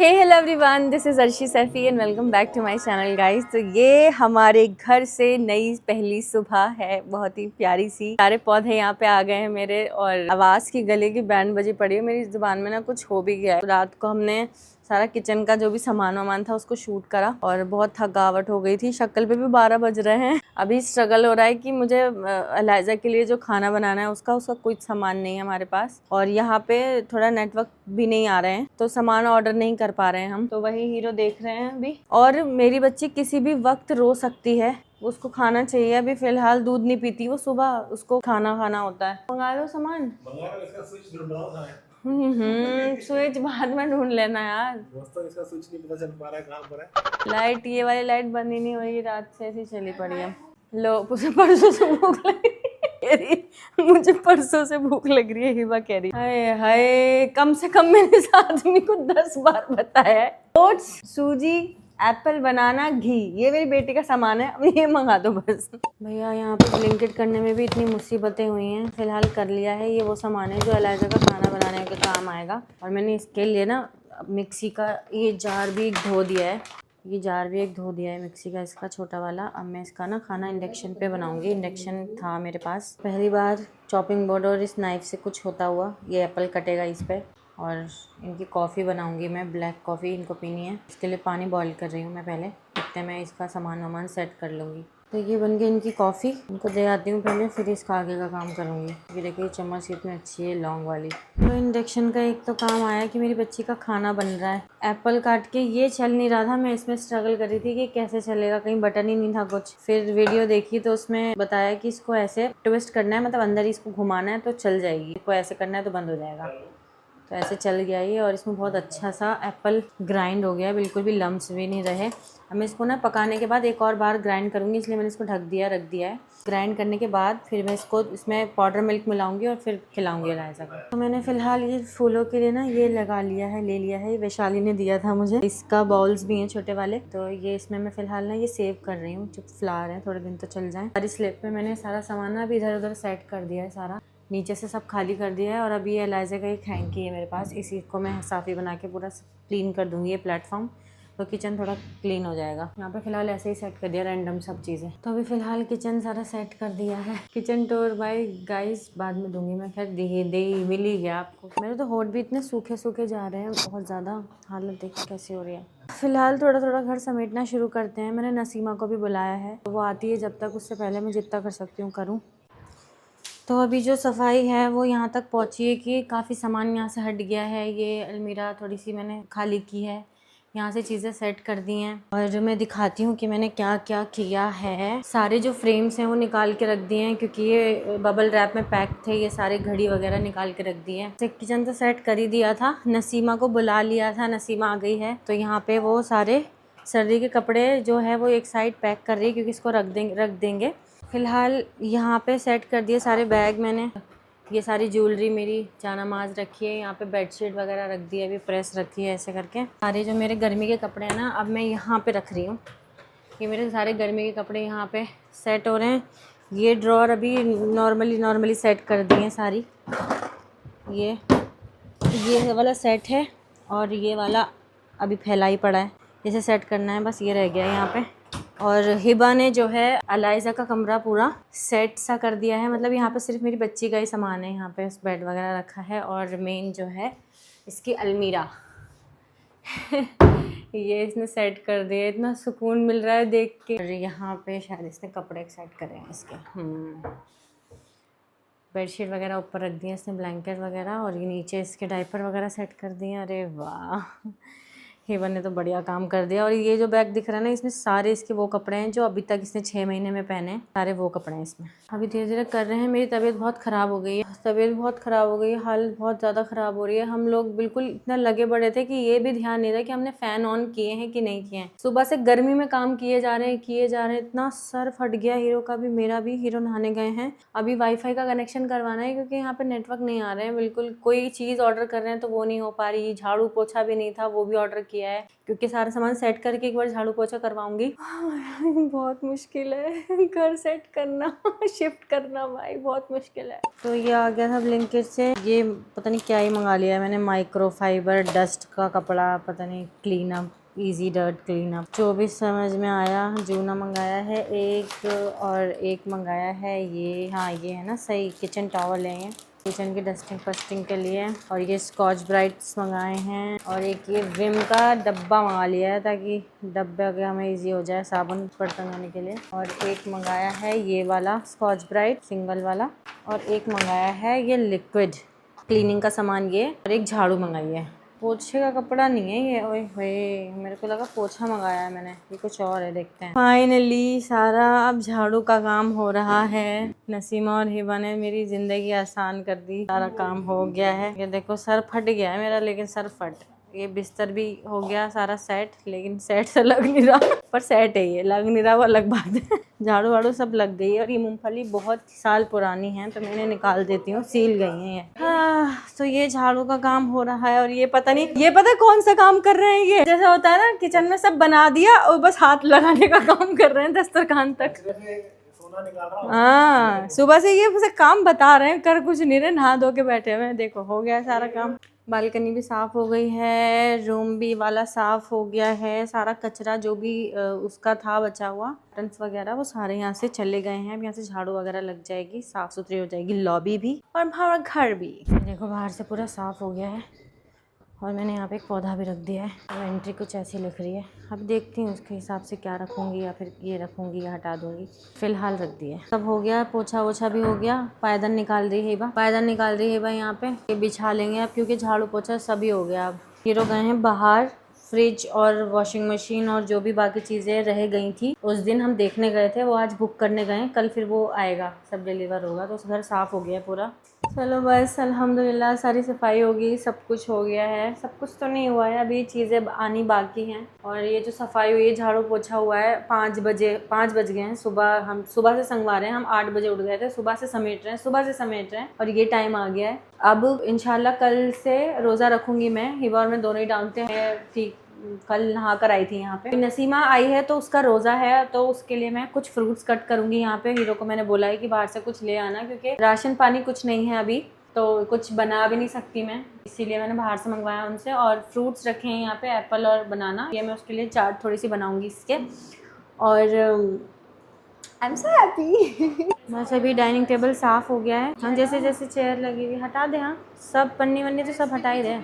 Hello everyone, this is Arshi Saifi and welcome back to my channel guys. तो ये हमारे घर से नई पहली सुबह है, बहुत ही प्यारी सी। सारे पौधे यहाँ पे आ गए हैं मेरे और आवाज़ की गले की बैंड बजी पड़ी है। मेरी जुबान में ना कुछ हो भी गया है। रात को हमने सारा किचन का जो भी सामान वामान था उसको शूट करा और बहुत थकावट हो गई थी। शक्ल पे भी 12 बज रहे हैं। अभी स्ट्रगल हो रहा है कि मुझे एलाइजा के लिए जो खाना बनाना है उसका कुछ सामान नहीं है हमारे पास, और यहाँ पे थोड़ा नेटवर्क भी नहीं आ रहे हैं तो सामान ऑर्डर नहीं कर पा रहे हैं हम। तो वही हीरो देख रहे हैं अभी। और मेरी बच्ची किसी भी वक्त रो सकती है, उसको खाना चाहिए। अभी फिलहाल दूध नहीं पीती वो, सुबह उसको खाना होता है। मंगा लो सामान, स्विच बाद में ढूंढ लेना यार। दोस्तों इसका स्विच नहीं पता चल पा रहा है कहाँ पर है। लाइट, ये वाली लाइट बंद ही नहीं हो रही, रात से ऐसी चली पड़ी है। लो, उसे परसों से भूख लगी, मुझे परसों से भूख लग रही है, हिबा कह रही। हाय हाय, कम से कम मैंने इस आदमी को 10 बार बताया है। ओट्स, सूजी, एप्पल, बनाना, घी, ये मेरी बेटी का सामान है, अब ये मंगा दो बस। भैया यहाँ पे ब्लिंकिट करने में भी इतनी मुसीबतें हुई हैं। फिलहाल कर लिया है। ये वो सामान है जो एलाइजा का खाना बनाने के काम आएगा। और मैंने इसके लिए ना मिक्सी का ये जार भी धो दिया है। मिक्सी का, इसका छोटा वाला। अब मैं इसका ना खाना इंडक्शन पे बनाऊंगी। इंडक्शन था मेरे पास। पहली बार चॉपिंग बोर्ड और इस नाइफ से कुछ होता हुआ। ये एप्पल कटेगा इस पे। और इनकी कॉफ़ी बनाऊंगी मैं, ब्लैक कॉफ़ी इनको पीनी है। इसके लिए पानी बॉईल कर रही हूँ मैं पहले। इतने मैं इसका सामान वामान सेट कर लूँगी। तो ये बन गई इनकी कॉफ़ी, इनको दे आती हूँ पहले, फिर इसका आगे का काम करूँगी। ये देखिए चम्मच कितनी अच्छी है, लॉन्ग वाली। तो इंडक्शन का एक तो काम आया कि मेरी बच्ची का खाना बन रहा है। एप्पल काट के ये चल नहीं रहा था, मैं इसमें स्ट्रगल कर रही थी कि कैसे चलेगा, कहीं बटन ही नहीं था कुछ। फिर वीडियो देखी तो उसमें बताया कि इसको ऐसे ट्विस्ट करना है, मतलब अंदर ही इसको घुमाना है तो चल जाएगी, इसको ऐसे करना है तो बंद हो जाएगा। तो ऐसे चल गया ये, और इसमें बहुत अच्छा सा एप्पल ग्राइंड हो गया, बिल्कुल भी लम्स भी नहीं रहे। अब मैं इसको ना पकाने के बाद एक और बार ग्राइंड करूँगी, इसलिए मैंने इसको रख दिया है। ग्राइंड करने के बाद फिर मैं इसको इसमें पाउडर मिल्क मिलाऊंगी और फिर खिलाऊंगी एलाइजा को। तो मैंने फ़िलहाल ये फूलों के लिए ना ये ले लिया है। ये वैशाली ने दिया था मुझे। इसका बाउल्स भी हैं छोटे वाले। तो ये इसमें मैं फ़िलहाल ना ये सेव कर रही हूँ, जो फ्लावर है थोड़े दिन तो चल जाएँ। सारी स्लेब पे मैंने सारा सामान ना अभी इधर उधर सेट कर दिया है, सारा नीचे से सब खाली कर दिया है। और अभी ये एलाइजा का एक हैंकी है मेरे पास, इसी को मैं साफ़ी बना के पूरा क्लीन कर दूँगी ये प्लेटफॉर्म, तो किचन थोड़ा क्लीन हो जाएगा। यहाँ पे फ़िलहाल ऐसे ही सेट कर दिया रैंडम सब चीज़ें। तो अभी फ़िलहाल किचन सारा सेट कर दिया है। किचन टूर बाय गाइस बाद में दूंगी मैं, खैर दे मिल ही गया आपको। मेरे तो होठ भी इतने सूखे जा रहे हैं, बहुत ज़्यादा। हालत देखिए कैसी हो रही है। फ़िलहाल थोड़ा थोड़ा घर समेटना शुरू करते हैं। मैंने नसीमा को भी बुलाया है, तो वो आती है जब तक, उससे पहले मैं जितना कर सकती हूँ करूँ। तो अभी जो सफाई है वो यहाँ तक पहुँची है कि काफ़ी सामान यहाँ से हट गया है। ये अलमीरा थोड़ी सी मैंने खाली की है, यहाँ से चीज़ें सेट कर दी हैं। और जो मैं दिखाती हूँ कि मैंने क्या क्या किया है। सारे जो फ्रेम्स हैं वो निकाल के रख दिए हैं, क्योंकि ये बबल रैप में पैक थे। ये सारे घड़ी वगैरह निकाल के रख दिए हैं। किचन तो सेट कर ही दिया था, नसीमा को बुला लिया था, नसीमा आ गई है। तो यहाँ पे वो सारे सर्दी के कपड़े जो है वो एक साइड पैक कर रही है, क्योंकि इसको रख देंगे। फ़िलहाल यहाँ पे सेट कर दिए सारे बैग मैंने। ये सारी ज्वेलरी मेरी जानामाज रखी है यहाँ पे, बेडशीट वगैरह रख दी है, अभी प्रेस रखी है ऐसे करके। सारे जो मेरे गर्मी के कपड़े हैं ना, अब मैं यहाँ पे रख रही हूँ। ये मेरे सारे गर्मी के कपड़े यहाँ पे सेट हो रहे हैं। ये ड्रॉर अभी नॉर्मली सेट कर दिए हैं सारी। ये वाला सेट है, और ये वाला अभी फैला ही पड़ा है, इसे सेट करना है बस, ये रह गया है यहाँ पे। और हिबा ने जो है एलाइजा का कमरा पूरा सेट सा कर दिया है, मतलब यहाँ पे सिर्फ मेरी बच्ची का ही सामान है। यहाँ पे बेड वगैरह रखा है, और मेन जो है इसकी अलमीरा ये इसने सेट कर दिया। इतना सुकून मिल रहा है देख के। और यहाँ पे शायद इसने कपड़े सेट करे हैं इसके। बेडशीट वगैरह ऊपर रख दिए इसने, ब्लैंकेट वगैरह, और ये नीचे इसके डायपर वगैरह सेट कर दिए। अरे वाह, हेवन ने तो बढ़िया काम कर दिया। और ये जो बैग दिख रहा है ना, इसमें सारे इसके वो कपड़े हैं जो अभी तक इसने 6 महीने में पहने, सारे वो कपड़े हैं इसमें। अभी धीरे धीरे कर रहे हैं। मेरी तबीयत बहुत ख़राब हो गई है, हालत बहुत ज़्यादा ख़राब हो रही है। हम लोग बिल्कुल इतना लगे पड़े थे कि ये भी ध्यान नहीं रहा कि हमने फ़ैन ऑन किए हैं कि नहीं किए हैं। सुबह से गर्मी में काम किए जा रहे हैं। इतना सर फट गया हीरो का भी, मेरा भी। हीरो नहाने गए हैं। अभी वाईफाई का कनेक्शन करवाना है, क्योंकि यहाँ पे नेटवर्क नहीं आ रहे हैं बिल्कुल। कोई चीज़ ऑर्डर कर रहे हैं तो वो नहीं हो पा रही। झाड़ू पोछा भी नहीं था, वो भी ऑर्डर किया किया है क्योंकि सारा सामान सेट करके एक बार झाड़ू पोछा करवाऊंगी। बहुत मुश्किल है घर सेट करना शिफ्ट करना, भाई बहुत मुश्किल है। तो ये आ गया था ब्लिंकिट से, ये पता नहीं क्या ही मंगा लिया है मैंने, माइक्रोफाइबर डस्ट का कपड़ा, पता नहीं clean up, easy dirt clean up, 24 समझ में आया। जूना मंगाया है एक, और एक मंगाया है ये, हाँ ये है ना सही, किचन टॉवल है ये किचन की डस्टिंग फस्टिंग के लिए। और ये स्कॉच ब्राइट्स मंगाए हैं, और एक ये विम का डब्बा मंगा लिया है ताकि डब्बे के हमें इजी हो जाए साबुन बर्तन धोने के लिए। और एक मंगाया है ये वाला स्कॉच ब्राइट सिंगल वाला, और एक मंगाया है ये लिक्विड क्लीनिंग का सामान ये, और एक झाड़ू मंगाई है। पोछे का कपड़ा नहीं है ये, ओए होए मेरे को लगा पोछा मंगाया है मैंने, ये कुछ और है, देखते हैं। फाइनली सारा अब झाड़ू का काम हो रहा है। नसीमा और हिबा ने मेरी जिंदगी आसान कर दी, सारा काम हो गया है। ये देखो सर फट गया है मेरा, लेकिन सर फट, ये बिस्तर भी हो गया सारा सेट, लेकिन सेट से लग नहीं रहा, पर सेट है ये, लग नहीं रहा वो अलग बात है। झाड़ू वाड़ू सब लग गई है, और ये मूंगफली बहुत साल पुरानी है तो मैंने निकाल देती हूँ, सील गई हैं ये। तो ये झाड़ू का काम हो रहा है, और ये पता नहीं, ये पता कौन सा काम कर रहे हैं ये, जैसा होता है ना किचन में सब बना दिया और बस हाथ लगाने का काम कर रहे हैं दस्तरखान तक। हाँ सुबह से ये मुझे काम बता रहे हैं, कर कुछ नहीं रहे, नहा धो के बैठे हुए हैं। देखो हो गया सारा काम, बालकनी भी साफ हो गई है, रूम भी वाला साफ हो गया है, सारा कचरा जो भी उसका था बचा हुआ बटन्स वगैरह वो सारे यहाँ से चले गए हैं। अब यहाँ से झाड़ू वगैरह लग जाएगी, साफ सुथरी हो जाएगी लॉबी भी और हमारा घर भी। देखो बाहर से पूरा साफ हो गया है, और मैंने यहाँ पे एक पौधा भी रख दिया है। और एंट्री कुछ ऐसी लिख रही है, अब देखती हूँ उसके हिसाब से क्या रखूँगी, या फिर ये रखूँगी या हटा दूँगी। फिलहाल रख दिया है, सब हो गया, पोछा वोछा भी हो गया। पायदान निकाल रही है बा, पायदान निकाल रही है बा, यहाँ पे ये बिछा लेंगे अब, क्योंकि झाड़ू पोछा सभी हो गया। अब हीरो गए हैं बाहर, फ्रिज और वॉशिंग मशीन और जो भी बाकी चीज़ें रह गई थी उस दिन हम देखने गए थे, वो आज बुक करने गए, कल फिर वो आएगा, सब डिलीवर होगा। तो उस घर साफ़ हो गया पूरा। चलो बस अल्हम्दुलिल्लाह सारी सफाई होगी, सब कुछ हो गया है। सब कुछ तो नहीं हुआ है, अभी चीज़ें आनी बाकी हैं। और ये जो सफाई हुई है, झाड़ू पोछा हुआ है, 5 बज गए हैं सुबह, हम सुबह से संगवा रहे हैं, हम 8 बजे उठ गए थे, सुबह से समेट रहे हैं और ये टाइम आ गया है। अब इंशाल्लाह कल से रोज़ा रखूँगी मैं, हिबा और मैं दोनों ही डालते हैं। ठीक, कल नहा कर आई थी यहाँ पे। नसीमा आई है तो उसका रोज़ा है, तो उसके लिए मैं कुछ फ्रूट्स कट करूँगी यहाँ पे। हीरो को मैंने बोला है कि बाहर से कुछ ले आना, क्योंकि राशन पानी कुछ नहीं है अभी, तो कुछ बना भी नहीं सकती मैं, इसीलिए मैंने बाहर से मंगवाया उनसे। और फ्रूट्स रखे हैं यहाँ पे, एप्पल और बनाना, ये मैं उसके लिए चाट थोड़ी सी बनाऊँगी इसके। और आई एम सो हैप्पी। बस अभी डाइनिंग टेबल साफ़ हो गया है। हाँ जैसे जैसे चेयर लगी हुई हटा दे, हाँ सब पन्नी वन्नी तो सब हटा ही दे।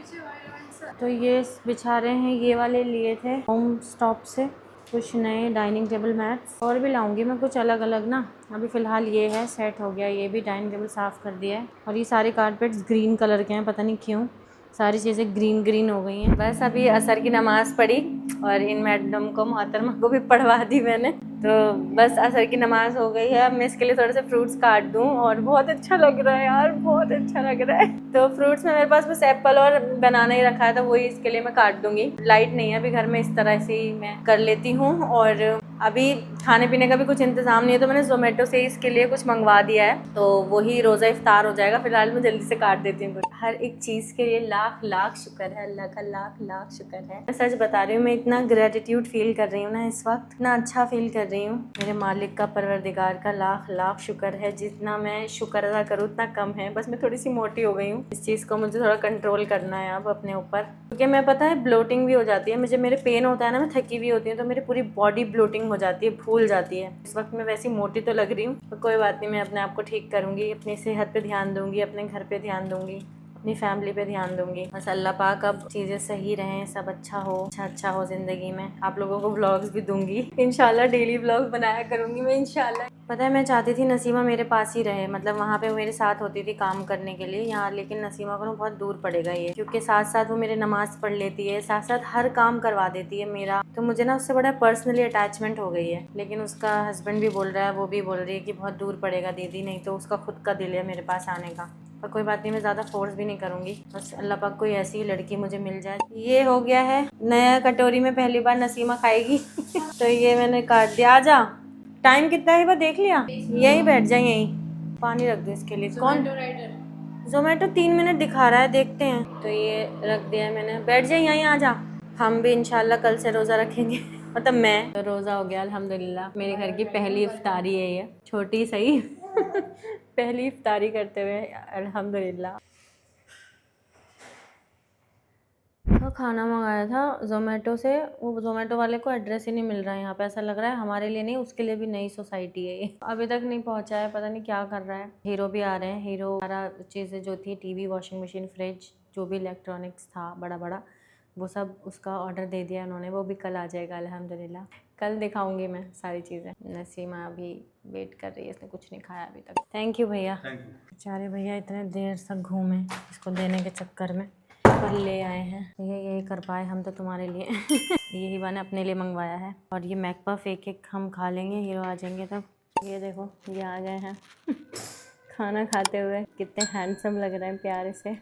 तो ये बिछा रहे हैं, ये वाले लिए थे होम स्टॉप से कुछ नए डाइनिंग टेबल मैट्स, और भी लाऊंगी मैं कुछ अलग अलग ना। अभी फ़िलहाल ये है, सेट हो गया। ये भी डाइनिंग टेबल साफ़ कर दिया है। और ये सारे कारपेट्स ग्रीन कलर के हैं, पता नहीं क्यों सारी चीज़ें ग्रीन ग्रीन हो गई हैं। बस अभी असर की नमाज़ पढ़ी, और इन मैडम को, मोहतरमा को भी पढ़वा दी मैंने, तो बस असर की नमाज़ हो गई है। अब मैं इसके लिए थोड़े से फ्रूट्स काट दूँ, और बहुत अच्छा लग रहा है यार, बहुत अच्छा लग रहा है। तो फ्रूट्स में मेरे पास बस एप्पल और बनाना ही रखा है, तो वही इसके लिए मैं काट दूँगी। लाइट नहीं है अभी घर में, इस तरह से ही मैं कर लेती हूँ। और अभी खाने पीने का भी कुछ इंतज़ाम नहीं है, तो मैंने ज़ोमेटो से ही इसके लिए कुछ मंगवा दिया है, तो वही रोज़ा इफ्तार हो जाएगा। फिलहाल मैं जल्दी से काट देती हूँ। हर एक चीज़ के लिए लाख लाख शुक्र है, अल्लाह का लाख लाख शुक्र है। मैं सच बता रही हूँ, मैं इतना ग्रेटिट्यूड फील कर रही हूँ ना इस वक्त, इतना अच्छा फील कर रही हूँ। मेरे मालिक का, परवरदिगार का लाख लाख शुक्र है। जितना मैं शुक्र अदा करूँ उतना कम है। बस मैं थोड़ी सी मोटी हो गई हूँ, इस चीज़ को मुझे थोड़ा कंट्रोल करना है अब अपने ऊपर, क्योंकि मैं पता है ब्लोटिंग भी हो जाती है मुझे, मेरे पेन होता है ना, मैं थकी भी होती हूँ, तो मेरी पूरी बॉडी ब्लोटिंग हो जाती है, फूल जाती है। इस वक्त मैं वैसी मोटी तो लग रही हूँ, तो कोई बात नहीं, मैं अपने आप को ठीक करूँगी, अपनी सेहत पे ध्यान दूँगी, अपने घर पे ध्यान दूँगी, अपनी फैमिली पे ध्यान दूँगी। बस अल्लाह पाक अब चीज़ें सही रहें, सब अच्छा हो, अच्छा हो ज़िंदगी में। आप लोगों को व्लॉग्स भी दूँगी इंशाल्लाह, डेली व्लॉग बनाया करूँगी मैं इंशाल्लाह। पता है मैं चाहती थी नसीमा मेरे पास ही रहे, मतलब वहाँ पे वो मेरे साथ होती थी काम करने के लिए यहाँ, लेकिन नसीमा को ना बहुत दूर पड़ेगा ये, क्योंकि साथ साथ वो मेरे नमाज़ पढ़ लेती है, साथ साथ हर काम करवा देती है मेरा, तो मुझे ना उससे बड़ा पर्सनली अटैचमेंट हो गई है। लेकिन उसका हस्बैंड भी बोल रहा है, वो भी बोल रही है कि बहुत दूर पड़ेगा दीदी, नहीं तो उसका खुद का दिल है मेरे पास आने का। पर कोई बात नहीं, मैं ज़्यादा फोर्स भी नहीं करूँगी, बस अल्लाह पाक कोई ऐसी लड़की मुझे मिल जाए। ये हो गया है नया कटोरी में पहली बार नसीमा खाएगी तो ये मैंने काट दिया। आ जा, टाइम कितना है वह देख लिया, यहीं बैठ जाए, यहीं पानी रख दे इसके लिए। कौन ज़ोमैटो 3 मिनट दिखा रहा है, देखते हैं। तो ये रख दिया है मैंने, बैठ जाए यहीं, आ जा, हम भी इंशाल्लाह कल से रोज़ा रखेंगे। मतलब मैं तो रोज़ा हो गया अल्हम्दुलिल्लाह। मेरे घर की पहली इफ्तारी है ये, छोटी सही पहली इफ्तारी करते हुए अल्हम्दुलिल्लाह। तो खाना मंगाया था ज़ोमेटो से, वो ज़ोमेटो वाले को एड्रेस ही नहीं मिल रहा है यहाँ पे। ऐसा लग रहा है हमारे लिए नहीं, उसके लिए भी नई सोसाइटी है ये। अभी तक नहीं पहुँचा है, पता नहीं क्या कर रहा है। हीरो भी आ रहे हैं। हीरो सारा चीज़ें जो थी, टीवी, वॉशिंग मशीन, फ्रिज, जो भी इलेक्ट्रॉनिक्स था बड़ा बड़ा, वो सब उसका ऑर्डर दे दिया उन्होंने। वो भी कल आ जाएगा अल्हम्दुलिल्लाह। कल दिखाऊंगी मैं सारी चीज़ें। नसीमा अभी वेट कर रही है, इसने कुछ नहीं खाया अभी तक। थैंक यू भैया। बेचारे भैया इतने देर तक घूमे इसको देने के चक्कर में, पर ले आए हैं। यही कर पाए हम तो तुम्हारे लिए यही मैंने अपने लिए मंगवाया है। और ये मैकपफ एक एक हम खा लेंगे, हीरो आ जाएंगे तब। ये देखो ये आ गए हैं खाना खाते हुए, कितने हैंडसम लग रहे हैं प्यारे से